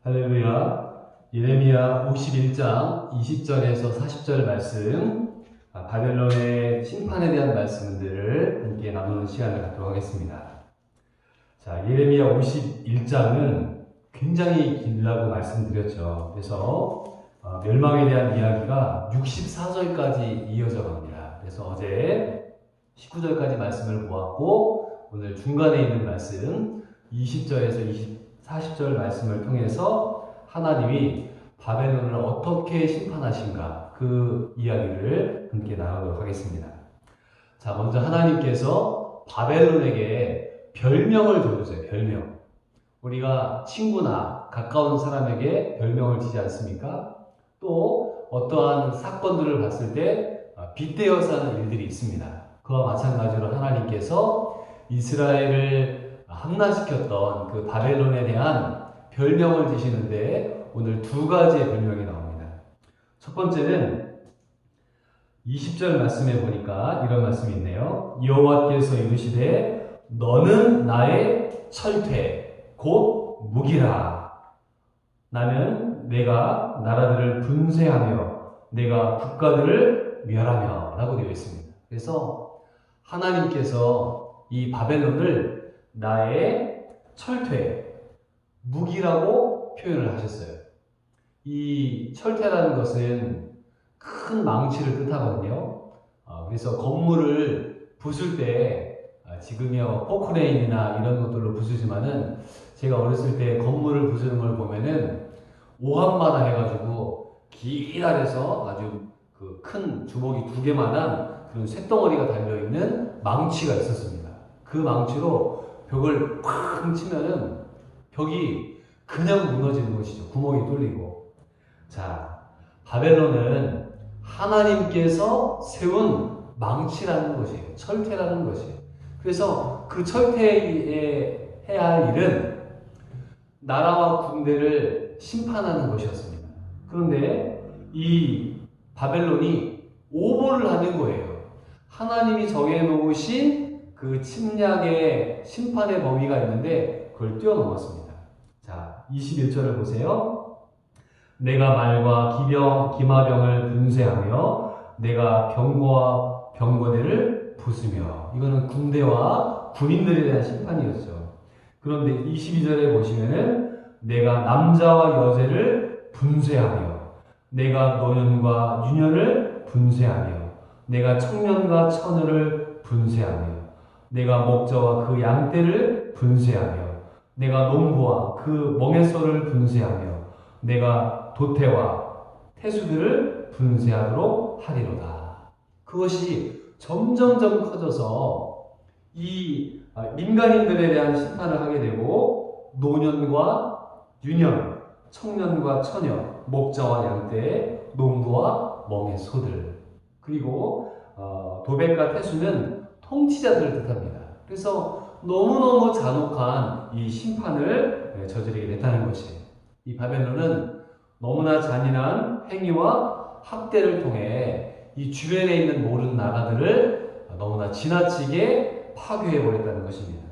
할렐루야. 예레미야 51장 20절에서 40절 말씀, 바벨론의 심판에 대한 말씀들을 함께 나누는 시간을 갖도록 하겠습니다. 자, 예레미야 51장은 굉장히 길다고 말씀드렸죠. 그래서 멸망에 대한 이야기가 64절까지 이어져 갑니다. 그래서 어제 19절까지 말씀을 보았고, 오늘 중간에 있는 말씀 20절에서 40절 말씀을 통해서 하나님이 바벨론을 어떻게 심판하신가, 그 이야기를 함께 나누도록 하겠습니다. 자, 먼저 하나님께서 바벨론에게 별명을 줘주세요. 별명. 우리가 친구나 가까운 사람에게 별명을 지지 않습니까? 또 어떠한 사건들을 봤을 때 빗대어서 하는 일들이 있습니다. 그와 마찬가지로 하나님께서 이스라엘을 함락시켰던 그 바벨론에 대한 별명을 지시는데 오늘 두 가지의 별명이 나옵니다. 첫 번째는 20절 말씀에 보니까 이런 말씀이 있네요. 여호와께서 이르시되 너는 나의 철퇴 곧 무기라. 나는 내가 나라들을 분쇄하며 내가 국가들을 멸하며 라고 되어 있습니다. 그래서 하나님께서 이 바벨론을 나의 철퇴, 무기라고 표현을 하셨어요. 이 철퇴라는 것은 큰 망치를 뜻하거든요. 그래서 건물을 부술 때 지금이야 포크레인이나 이런 것들로 부수지만은 제가 어렸을 때 건물을 부수는 걸 보면은 오합마다 해가지고 길아래서 아주 그 큰 주먹이 두 개만한 그런 쇳덩어리가 달려있는 망치가 있었습니다. 그 망치로 벽을 팍 치면은 벽이 그냥 무너지는 것이죠. 구멍이 뚫리고. 자, 바벨론은 하나님께서 세운 망치라는 것이에요. 철퇴라는 것이에요. 그래서 그 철퇴에 해야 할 일은 나라와 군대를 심판하는 것이었습니다. 그런데 이 바벨론이 오보를 하는 거예요. 하나님이 정해놓으신 그 침략의 심판의 범위가 있는데 그걸 뛰어넘었습니다. 자, 21절을 보세요. 내가 말과 기마병을 분쇄하며 내가 병거와 병거대를 부수며. 이거는 군대와 군인들에 대한 심판이었죠. 그런데 22절에 보시면은 내가 남자와 여자를 분쇄하며 내가 노년과 유년을 분쇄하며 내가 청년과 처녀를 분쇄하며 내가 목자와 그 양떼를 분쇄하며 내가 농부와 그 멍에소를 분쇄하며 내가 도태와 태수들을 분쇄하도록 하리로다. 그것이 점점점 커져서 이 민간인들에 대한 심판을 하게 되고 노년과 유년, 청년과 처녀, 목자와 양떼, 농부와 멍에소들, 그리고 도백과 태수는 통치자들을 뜻합니다. 그래서 너무너무 잔혹한 이 심판을 저지르게 됐다는 것이에요. 이 바벨론은 너무나 잔인한 행위와 학대를 통해 이 주변에 있는 모든 나라들을 너무나 지나치게 파괴해버렸다는 것입니다.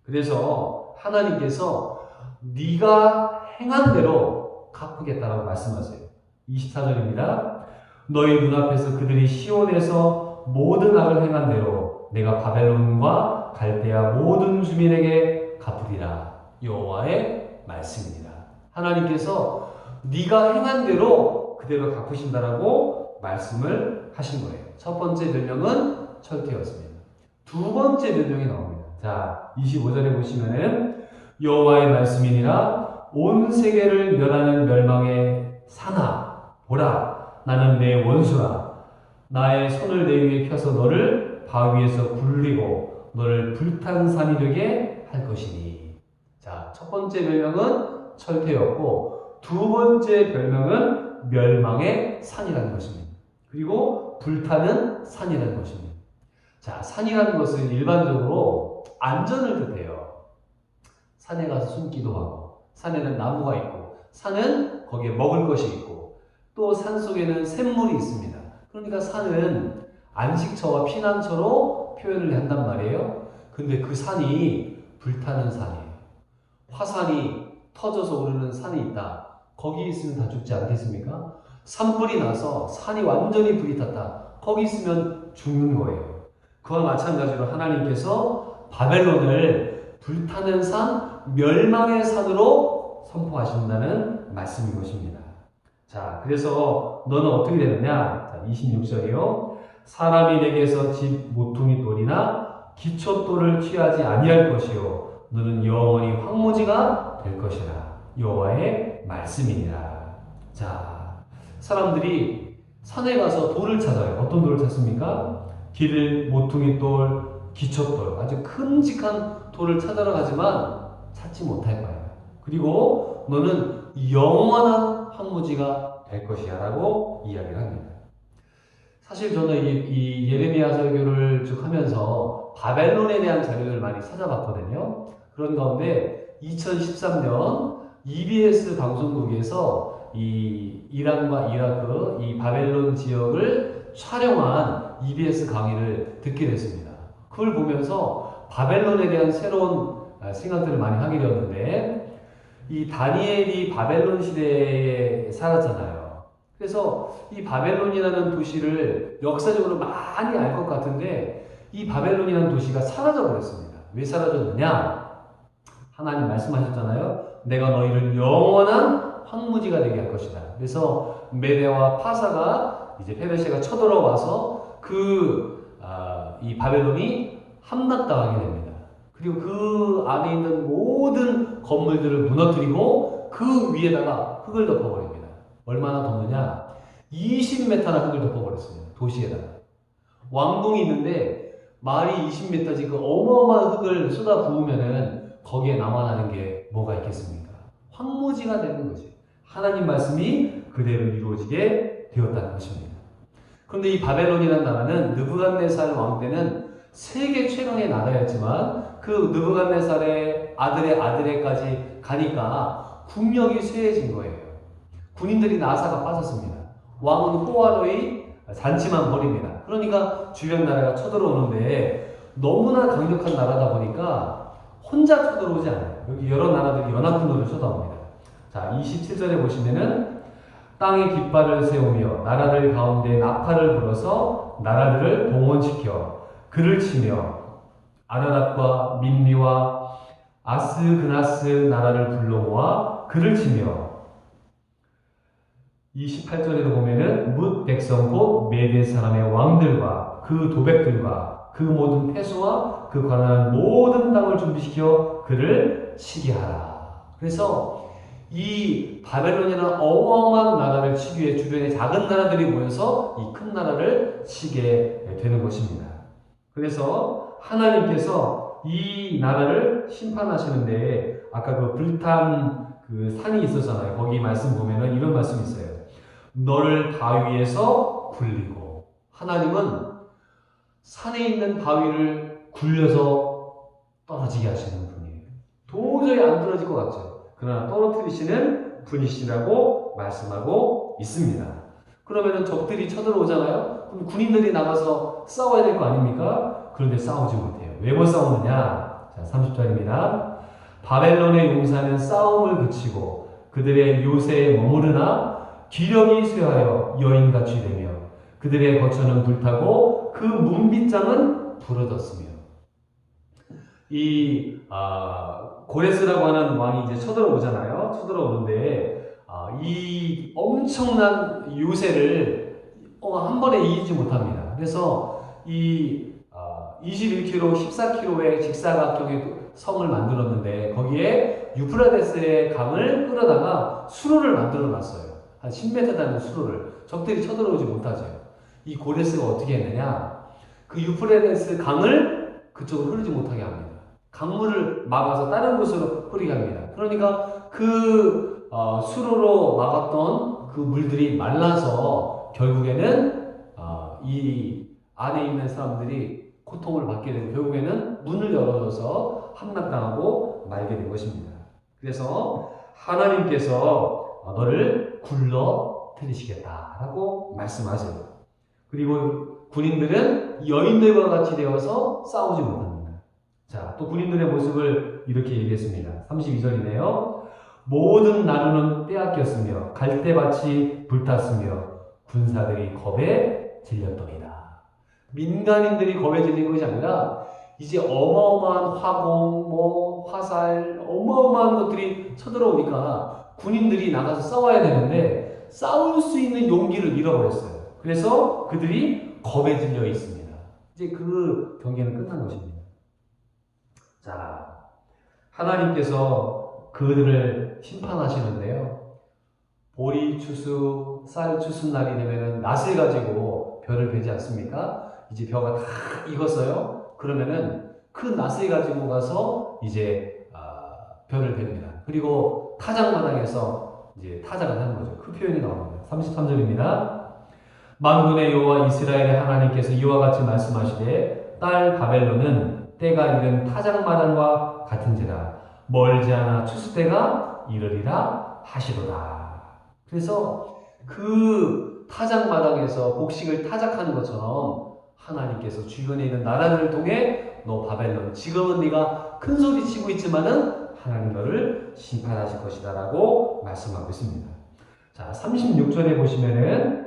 그래서 하나님께서 네가 행한 대로 갚으겠다라고 말씀하세요. 24절입니다. 너희 눈앞에서 그들이 시온에서 모든 악을 행한 대로 내가 바벨론과 갈대아 모든 주민에게 갚으리라. 여호와의 말씀입니다. 하나님께서 네가 행한 대로 그대로 갚으신다라고 말씀을 하신 거예요. 첫 번째 별명은 철퇴였습니다. 두 번째 별명이 나옵니다. 자, 25절에 보시면은 여호와의 말씀이니라 온 세계를 멸하는 멸망의 산하 보라 나는 내 원수라 나의 손을 내 위에 펴서 너를 바위에서 굴리고 너를 불탄 산이 되게 할 것이니. 자, 첫 번째 별명은 철퇴였고 두 번째 별명은 멸망의 산이라는 것입니다. 그리고 불타는 산이라는 것입니다. 자, 산이라는 것은 일반적으로 안전을 뜻해요. 산에 가서 숨기도 하고 산에는 나무가 있고 산은 거기에 먹을 것이 있고 또 산 속에는 샘물이 있습니다. 그러니까 산은 안식처와 피난처로 표현을 한단 말이에요. 근데 그 산이 불타는 산이에요. 화산이 터져서 오르는 산이 있다. 거기 있으면 다 죽지 않겠습니까? 산불이 나서 산이 완전히 불이 탔다. 거기 있으면 죽는 거예요. 그와 마찬가지로 하나님께서 바벨론을 불타는 산, 멸망의 산으로 선포하신다는 말씀인 것입니다. 자, 그래서 너는 어떻게 되느냐? 자, 26절이요. 사람이 내게서 집 모퉁이 돌이나 기초돌을 취하지 아니할 것이요. 너는 영원히 황무지가 될 것이라. 여호와의 말씀이니라. 자, 사람들이 산에 가서 돌을 찾아요. 어떤 돌을 찾습니까? 길, 모퉁이 돌, 기초돌, 아주 큼직한 돌을 찾아러 가지만 찾지 못할 거야. 그리고 너는 영원한 황무지가 될 것이야 라고 이야기를 합니다. 사실 저는 이 예레미야 설교를 쭉 하면서 바벨론에 대한 자료를 많이 찾아봤거든요. 그런 가운데 2013년 EBS 방송국에서 이 이란과 이라크, 이 바벨론 지역을 촬영한 EBS 강의를 듣게 됐습니다. 그걸 보면서 바벨론에 대한 새로운 생각들을 많이 하게 되었는데, 이 다니엘이 바벨론 시대에 살았잖아요. 그래서 이 바벨론이라는 도시를 역사적으로 많이 알 것 같은데, 이 바벨론이라는 도시가 사라져 버렸습니다. 왜 사라졌느냐? 하나님 말씀하셨잖아요. 내가 너희를 영원한 황무지가 되게 할 것이다. 그래서 메대와 파사가 이제 페르시아가 쳐들어와서 이 바벨론이 함락당하게 됩니다. 그리고 그 안에 있는 모든 건물들을 무너뜨리고 그 위에다가 흙을 덮어버립니다. 얼마나 덮느냐? 20m나 흙을 덮어버렸습니다. 도시에다가. 왕궁이 있는데 말이 20m지 그 어마어마한 흙을 쏟아 부으면은 거기에 남아나는 게 뭐가 있겠습니까? 황무지가 되는 거지. 하나님 말씀이 그대로 이루어지게 되었다는 것입니다. 그런데 이 바벨론이라는 나라는 느부갓네살 왕 때는 세계 최강의 나라였지만 그 느부갓네살의 아들의 아들에까지 가니까 국력이 쇠해진 거예요. 군인들이 나사가 빠졌습니다. 왕은 호화로이 잔치만 벌입니다. 그러니까 주변 나라가 쳐들어오는데 너무나 강력한 나라다 보니까 혼자 쳐들어오지 않아요. 여기 여러 나라들이 연합군으로 쳐다옵니다. 자, 27절에 보시면은 땅에 깃발을 세우며 나라들 가운데 나팔을 불어서 나라들을 동원시켜 그를 치며 아라랏과 민미와 아스그나스 나라를 불러 모아 그를 치며 28절에도 보면은 뭇 백성 곧 메대 사람의 왕들과 그 도백들과 그 모든 패수와 그 관할한 모든 땅을 준비시켜 그를 치게 하라. 그래서 이 바벨론이라는 어마어마한 나라를 치기 위해 주변에 작은 나라들이 모여서 이 큰 나라를 치게 되는 것입니다. 그래서 하나님께서 이 나라를 심판하시는데 아까 그 불탄 그 산이 있었잖아요. 거기 말씀 보면은 이런 말씀이 있어요. 너를 바위에서 굴리고. 하나님은 산에 있는 바위를 굴려서 떨어지게 하시는 분이에요. 도저히 안 떨어질 것 같죠. 그러나 떨어뜨리시는 분이시라고 말씀하고 있습니다. 그러면은 적들이 쳐들어오잖아요. 그럼 군인들이 나가서 싸워야 될 거 아닙니까? 그런데 싸우지 못해요. 왜 못 싸우느냐? 자, 30절입니다. 바벨론의 용사는 싸움을 그치고 그들의 요새에 머무르나 기력이 쇠하여 여인같이 되며 그들의 거처는 불타고 그 문빗장은 부러졌으며. 이 고레스라고 하는 왕이 이제 쳐들어오잖아요. 쳐들어오는데 이 엄청난 요새를 한 번에 이기지 못합니다. 그래서 이 21km, 14km의 직사각형의 성을 만들었는데 거기에 유프라데스의 강을 끌어다가 수로를 만들어 놨어요. 한 10m 되는 수로를. 적들이 쳐들어오지 못하죠. 이 고레스가 어떻게 했느냐? 그 유프라데스 강을 그쪽으로 흐르지 못하게 합니다. 강물을 막아서 다른 곳으로 흐르게 합니다. 그러니까 그 수로로 막았던 그 물들이 말라서 결국에는 이 안에 있는 사람들이 고통을 받게 되고 결국에는 문을 열어줘서 함락당하고 말게 된 것입니다. 그래서 하나님께서 너를 굴러뜨리시겠다라고 말씀하세요. 그리고 군인들은 여인들과 같이 되어서 싸우지 못합니다. 자, 또 군인들의 모습을 이렇게 얘기했습니다. 32절이네요. 모든 나루는 빼앗겼으며 갈대밭이 불탔으며 군사들이 겁에 질렸더니라. 민간인들이 겁에 질린 것이 아니라 이제 어마어마한 화공, 화살, 어마어마한 것들이 쳐들어오니까 군인들이 나가서 싸워야 되는데 싸울 수 있는 용기를 잃어버렸어요. 그래서 그들이 겁에 질려 있습니다. 이제 그 경기는 끝난 것입니다. 자, 하나님께서 그들을 심판하시는데요. 보리 추수, 쌀 추수 날이 되면은 낫을 가지고 벼를 베지 않습니까? 이제 벼가 다 익었어요. 그러면은 그 낫을 가지고 가서 이제 벼를 뱁니다. 그리고 타작마당에서 이제 타작을 하는 거죠. 그 표현이 나옵니다. 33절입니다. 만군의 여호와 이스라엘의 하나님께서 이와 같이 말씀하시되 딸 바벨론은 때가 이른 타작마당과 같은지라 멀지 않아 추수 때가 이르리라 하시도다. 그래서 그 타작마당에서 곡식을 타작하는 것처럼 하나님께서 주변에 있는 나라들을 통해 너 바벨론 지금은 네가 큰 소리 치고 있지만은 하나님 너를 심판하실 것이다 라고 말씀하고 있습니다. 자, 36절에 보시면은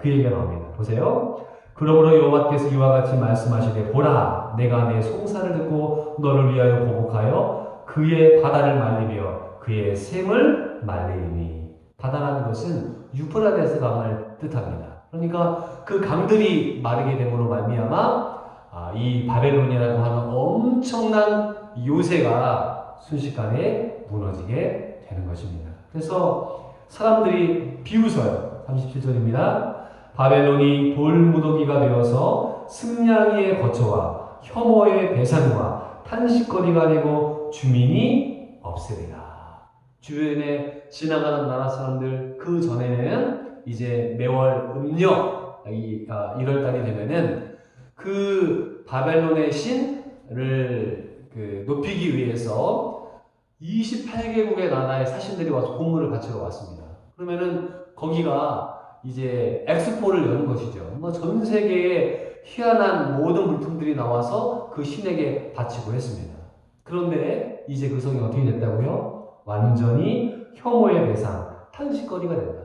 그 얘기가 나옵니다. 보세요. 그러므로 여호와께서 이와 같이 말씀하시되 보라 내가 내 송사를 듣고 너를 위하여 보복하여 그의 바다를 말리며 그의 샘을 말리니. 바다라는 것은 유프라데스 강을 뜻합니다. 그러니까 그 강들이 마르게 됨으로 말미암아 이 바벨론이라고 하는 엄청난 요새가 순식간에 무너지게 되는 것입니다. 그래서 사람들이 비웃어요. 37절입니다. 바벨론이 돌무더기가 되어서 승냥이의 거처와 혐오의 배산과 탄식거리가 되고 주민이 없으리라. 주변에 지나가는 나라 사람들 그 전에는 이제 매월 음력 1월달이 되면은 그 바벨론의 신을 높이기 위해서 28개국의 나라의 사신들이 와서 공물을 바치러 왔습니다. 그러면은 거기가 이제 엑스포를 여는 것이죠. 전 세계의 희한한 모든 물품들이 나와서 그 신에게 바치고 했습니다. 그런데 이제 그 성이 어떻게 됐다고요? 완전히 혐오의 대상, 탄식거리가 된다.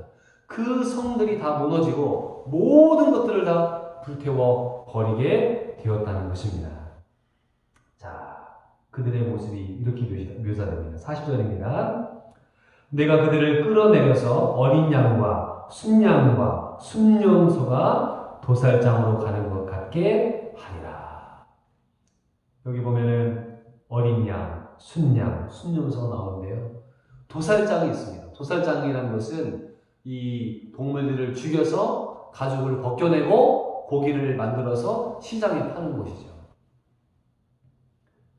그 성들이 다 무너지고 모든 것들을 다 불태워 버리게 되었다는 것입니다. 자, 그들의 모습이 이렇게 묘사됩니다. 40절입니다. 내가 그들을 끌어내려서 어린 양과 순양과 순염소가 도살장으로 가는 것 같게 하리라. 여기 보면은 어린 양, 순양, 순염소가 나오는데요. 도살장이 있습니다. 도살장이라는 것은 이 동물들을 죽여서 가죽을 벗겨내고 고기를 만들어서 시장에 파는 곳이죠.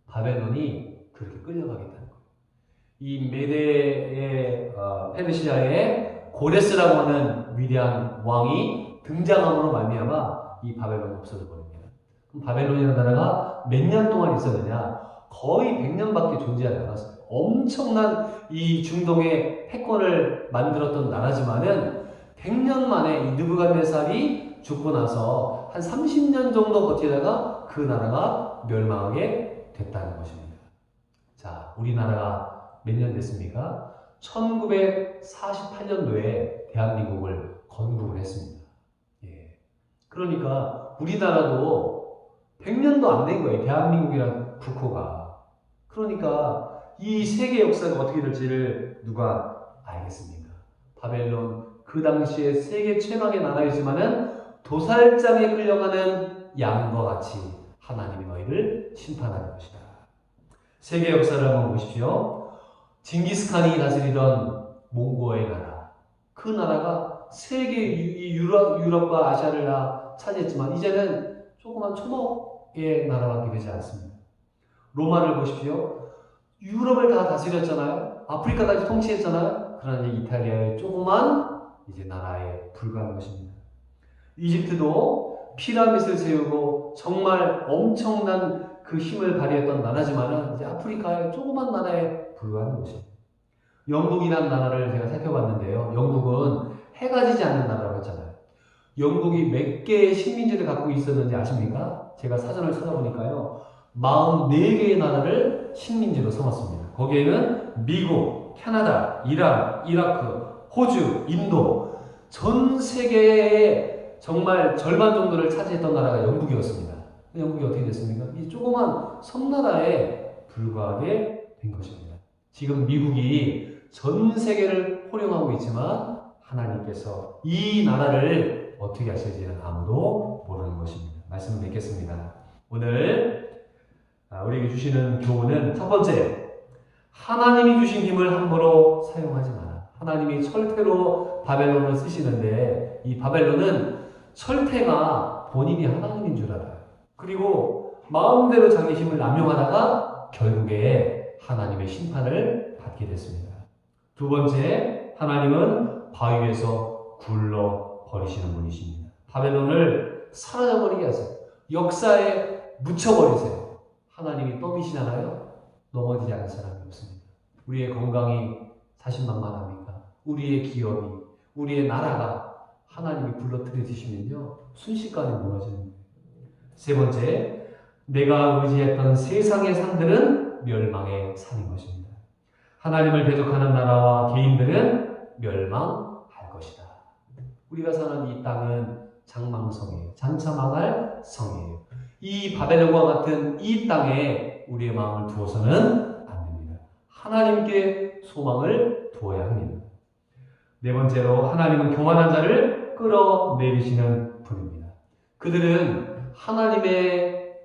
바벨론이 그렇게 끌려가겠다는 거예요. 이 메대의 페르시아의 고레스라고 하는 위대한 왕이 등장함으로 말미암아 이 바벨론이 없어져 버립니다. 그럼 바벨론이라는 나라가 몇 년 동안 있었느냐? 거의 100년밖에 존재하지 않았어요. 엄청난 이 중동의 패권을 만들었던 나라지만은 100년 만에 이 느부갓네살이 죽고 나서 한 30년 정도 버티다가 그 나라가 멸망하게 됐다는 것입니다. 자, 우리나라가 몇 년 됐습니까? 1948년도에 대한민국을 건국을 했습니다. 예. 그러니까 우리나라도 100년도 안 된 거예요. 대한민국이란 국호가. 그러니까 이 세계 역사가 어떻게 될지를 누가 알겠습니까? 바벨론 그 당시에 세계 최강의 나라이지만은 도살장에 끌려가는 양과 같이 하나님이 너희를 심판할 것이다. 세계 역사를 한번 보십시오. 징기스칸이 다스리던 몽고의 나라, 그 나라가 세계 유럽과 아시아를 다 차지했지만 이제는 조그만 초목의 나라밖에 되지 않습니다. 로마를 보십시오. 유럽을 다 다스렸잖아요. 아프리카까지 통치했잖아요. 그러나 이탈리아의 조그만 이제 나라에 불과한 것입니다. 이집트도 피라밋을 세우고 정말 엄청난 그 힘을 발휘했던 나라지만은 이제 아프리카의 조그만 나라에 불과한 것입니다. 영국이라는 나라를 제가 살펴봤는데요. 영국은 해가 지지 않는 나라라고 했잖아요. 영국이 몇 개의 식민지를 갖고 있었는지 아십니까? 제가 사전을 찾아보니까요. 44개의 나라를 식민지로 삼았습니다. 거기에는 미국, 캐나다, 이란, 이라크, 호주, 인도 전 세계의 정말 절반 정도를 차지했던 나라가 영국이었습니다. 영국이 어떻게 됐습니까? 이 조그만 섬나라에 불과하게 된 것입니다. 지금 미국이 전 세계를 호령하고 있지만 하나님께서 이 나라를 어떻게 하실지는 아무도 모르는 것입니다. 말씀을 맺겠습니다. 오늘 우리에게 주시는 교훈은 첫 번째, 하나님이 주신 힘을 함부로 사용하지 마라. 하나님이 철퇴로 바벨론을 쓰시는데 이 바벨론은 철퇴가 본인이 하나님인 줄 알아요. 그리고 마음대로 자기 힘을 남용하다가 결국에 하나님의 심판을 받게 됐습니다. 두 번째, 하나님은 바위에서 굴러 버리시는 분이십니다. 바벨론을 사라져버리게 하세요. 역사에 묻혀버리세요. 하나님이 떠미시나요? 넘어지지 않을 사람이 없습니다. 우리의 건강이 자신만만합니까? 우리의 기업이, 우리의 나라가 하나님이 불러들이시면요 순식간에 무너지는 거예요. 세 번째, 내가 의지했던 세상의 산들은 멸망의 산인 것입니다. 하나님을 대적하는 나라와 개인들은 멸망할 것이다. 우리가 사는 이 땅은 장망성이에요. 장차 망할 성이에요. 이 바벨론과 같은 이 땅에 우리의 마음을 두어서는 안 됩니다. 하나님께 소망을 두어야 합니다. 네 번째로, 하나님은 교만한 자를 끌어내리시는 분입니다. 그들은 하나님의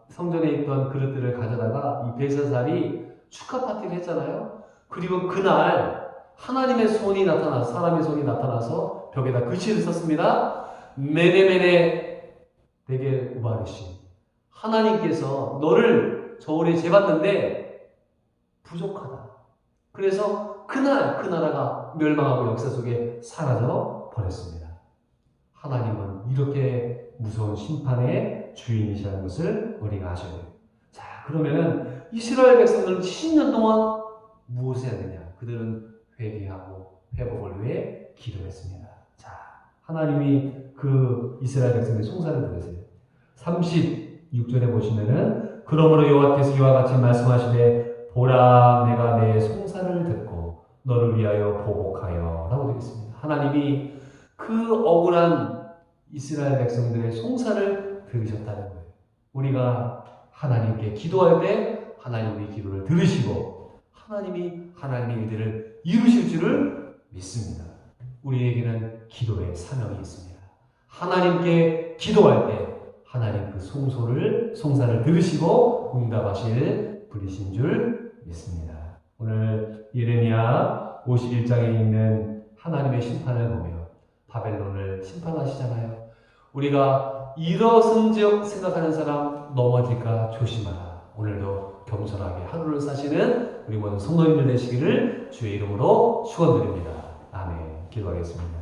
성전에 있던 그릇들을 가져다가 이 벨사살이 축하 파티를 했잖아요. 그리고 그날 하나님의 손이 나타나서, 사람의 손이 나타나서 벽에다 글씨를 썼습니다. 메네메네 데겔 우바르시, 하나님께서 너를 저울에 재봤는데 부족하다. 그래서 그날 그 나라가 멸망하고 역사 속에 사라져 버렸습니다. 하나님은 이렇게 무서운 심판의 주인이시라는 것을 우리가 아셔야 돼요. 자, 그러면은 이스라엘 백성들은 70년 동안 무엇을 해야 되냐? 그들은 회개하고 회복을 위해 기도했습니다. 자, 하나님이 그 이스라엘 백성의 송사를 들으세요. 36절에 보시면은, 그러므로 여호와께서 이와 같이 말씀하시되 보라, 내가 내 송사를 듣고 너를 위하여 보복하여 라고 되어 있습니다. 하나님이 그 억울한 이스라엘 백성들의 송사를 들으셨다는 거예요. 우리가 하나님께 기도할 때 하나님 우리 기도를 들으시고 하나님이 하나님의 일들을 이루실 줄을 믿습니다. 우리에게는 기도의 사명이 있습니다. 하나님께 기도할 때 하나님 그 송사를 들으시고 응답하실 분이신 줄 믿습니다. 오늘 예레미야 51장에 있는 하나님의 심판을 보며 바벨론을 심판하시잖아요. 우리가 일어선즉 생각하는 사람 넘어질까 조심하라. 오늘도 겸손하게 하루를 사시는 우리 모든 성도님들 되시기를 주의 이름으로 축원드립니다. 아멘. 기도하겠습니다.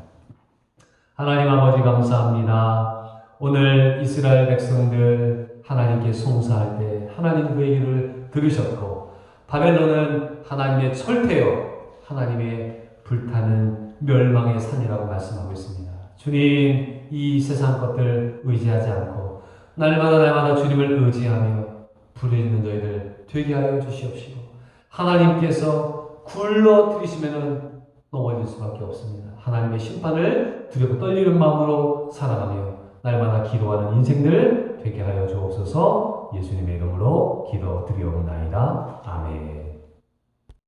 하나님 아버지 감사합니다. 오늘 이스라엘 백성들 하나님께 송사할 때 하나님 그 얘기를 들으셨고, 바벨론은 하나님의 철퇴요, 하나님의 불타는 멸망의 산이라고 말씀하고 있습니다. 주님, 이 세상 것들 의지하지 않고 날마다 주님을 의지하며 부르짖는 저희들 되게 하여 주시옵시고, 하나님께서 굴러들이시면 넘어질 수밖에 없습니다. 하나님의 심판을 두렵고 떨리는 마음으로 살아가며 날마다 기도하는 인생들 되게 하여 주옵소서. 예수님의 이름으로 기도드리옵나이다. 아멘.